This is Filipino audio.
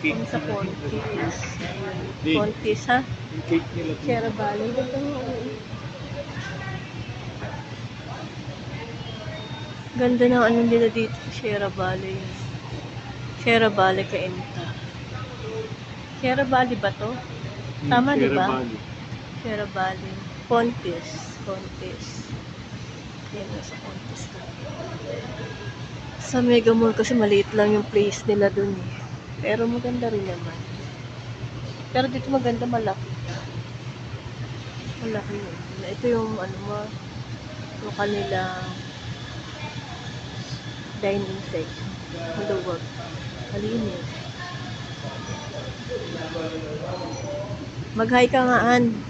Kung sa Pontis. Pontis, ha? Sierra Valley. Dito mo. Ganda ng ano nila dito sa Sierra Valley. Sierra Valley Cainta. Sierra Valley ba to? Tama, di ba? Sierra Valley. Pontis. Pontis. Yan, sa Pontis na. Sa Mega Mall kasi maliit lang yung place nila dun eh. Pero maganda rin naman. Pero dito maganda, malaki. Malaki yun. Ito yung ano mo, yung kanilang dining section. Maluwag. Malinis. Mag-hi ka nga, Ann.